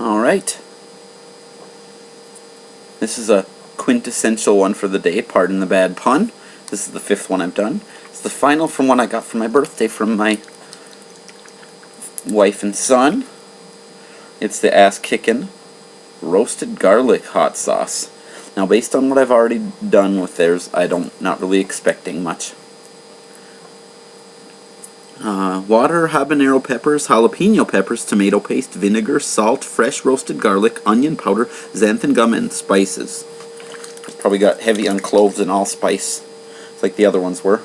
Alright. This is a quintessential one for the day, pardon the bad pun. This is the 5th one I've done. It's the final from one I got for my birthday from my wife and son. It's the Kickin roasted garlic hot sauce. Now, based on what I've already done with theirs, not really expecting much. Water, habanero peppers, jalapeno peppers, tomato paste, vinegar, salt, fresh roasted garlic, onion powder, xanthan gum, and spices. It's probably got heavy on cloves and allspice, like the other ones were.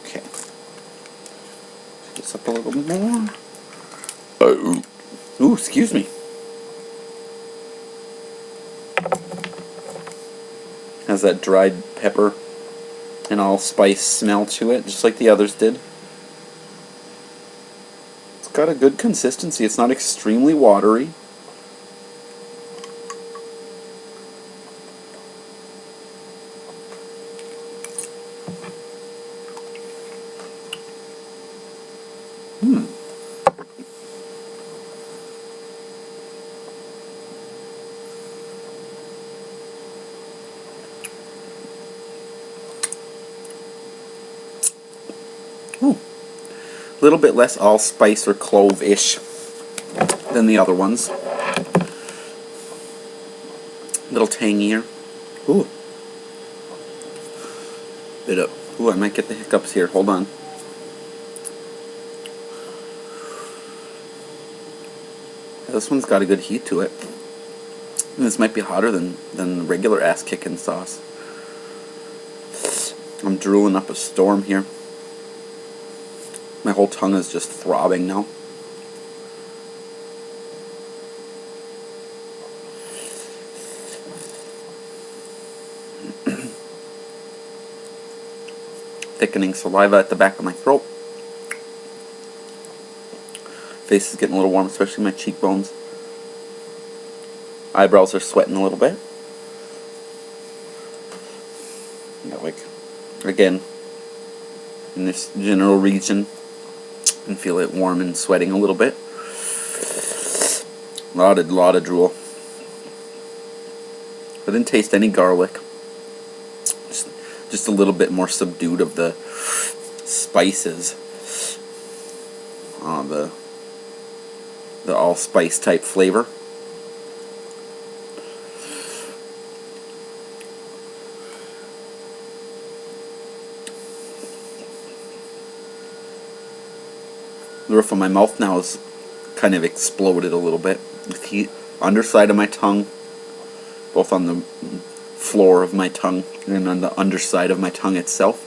Okay. This up a little more. Ooh, excuse me. Has that dried pepper and allspice smell to it, just like the others did. It's got a good consistency. It's not extremely watery. A little bit less allspice or clove-ish than the other ones. A little tangier. Ooh. Ooh, I might get the hiccups here. Hold on. This one's got a good heat to it. And this might be hotter than regular Kickin sauce. I'm drooling up a storm here. My whole tongue is just throbbing now. Thickening saliva at the back of my throat. Face is getting a little warm, especially my cheekbones. Eyebrows are sweating a little bit. Like, again, in this general region, I can feel it warm and sweating a little bit. Lot of drool. I didn't taste any garlic. Just a little bit more subdued of the spices. The allspice type flavor. The roof of my mouth now is kind of exploded a little bit with heat. Underside of my tongue, both on the floor of my tongue and on the underside of my tongue itself.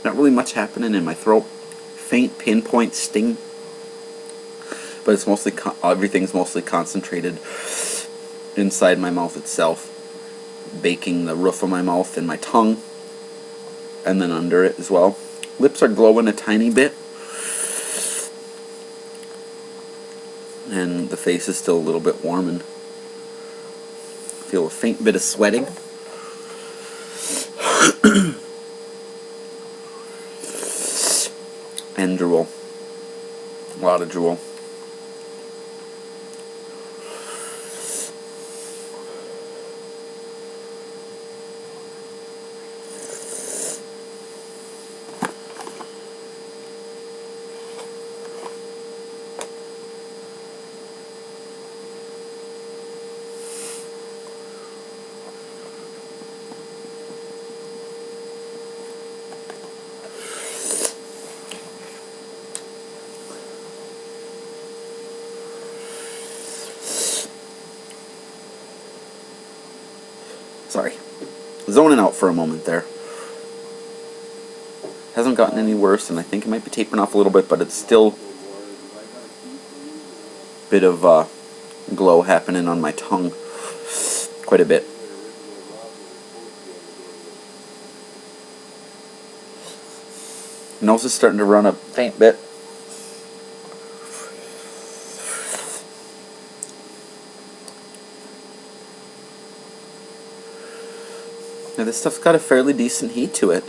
Not really much happening in my throat. Faint pinpoint sting, but it's mostly everything's mostly concentrated inside my mouth itself, baking the roof of my mouth and my tongue, and then under it as well. Lips are glowing a tiny bit. And the face is still a little bit warm, and feel a faint bit of sweating. And drool. A lot of drool. Sorry. Zoning out for a moment there. Hasn't gotten any worse, and I think it might be tapering off a little bit, but it's still a bit of glow happening on my tongue. Quite a bit. Nose is starting to run a faint bit. Now this stuff's got a fairly decent heat to it.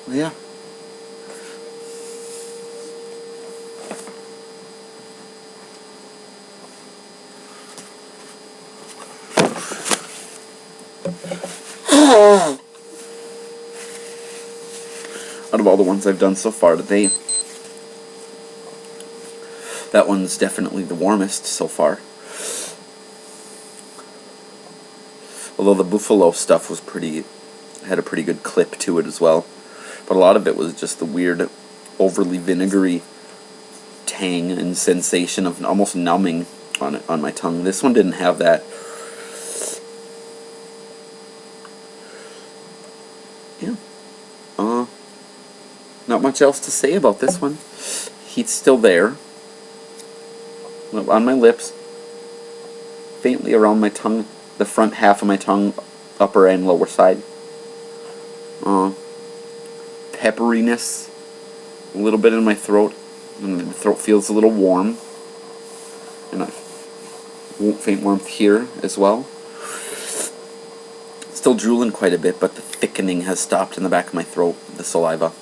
Yeah. Out of all the ones I've done so far today, that one's definitely the warmest so far. Although the buffalo stuff was had a pretty good clip to it as well. But a lot of it was just the weird, overly vinegary tang and sensation of almost numbing on my tongue. This one didn't have that. Yeah. Not much else to say about this one. Heat's still there. On my lips. Faintly around my tongue. The front half of my tongue. Upper and lower side. Pepperiness. A little bit in my throat. And the throat feels a little warm. And a faint warmth here as well. Still drooling quite a bit, but the thickening has stopped in the back of my throat, the saliva.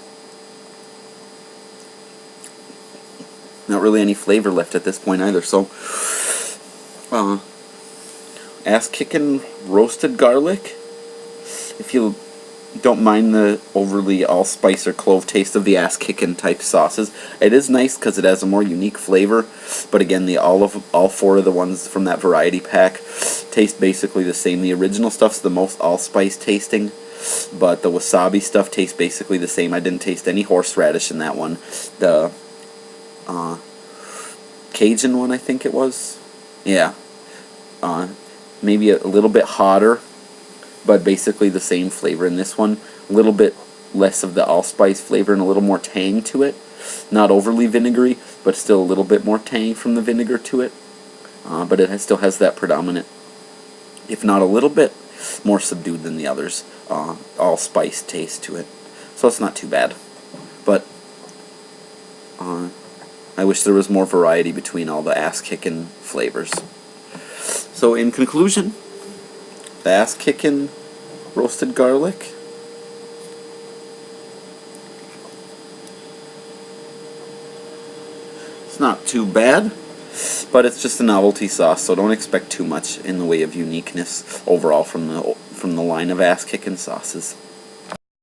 Not really any flavor left at this point either, so ass kickin' roasted garlic. If you don't mind the overly allspice or clove taste of the ass kickin' type sauces, it is nice because it has a more unique flavor. But again, all four of the ones from that variety pack taste basically the same. The original stuff's the most allspice tasting, but the wasabi stuff tastes basically the same. I didn't taste any horseradish in that one. The Cajun one, I think it was. Yeah. Maybe a little bit hotter, but basically the same flavor. In this one, a little bit less of the allspice flavor and a little more tang to it. Not overly vinegary, but still a little bit more tang from the vinegar to it. But it still has that predominant, if not a little bit more subdued than the others, allspice taste to it. So it's not too bad. But I wish there was more variety between all the ass-kickin' flavors. So in conclusion, the ass-kickin' roasted garlic. It's not too bad, but it's just a novelty sauce, so don't expect too much in the way of uniqueness overall from the line of ass-kickin' sauces.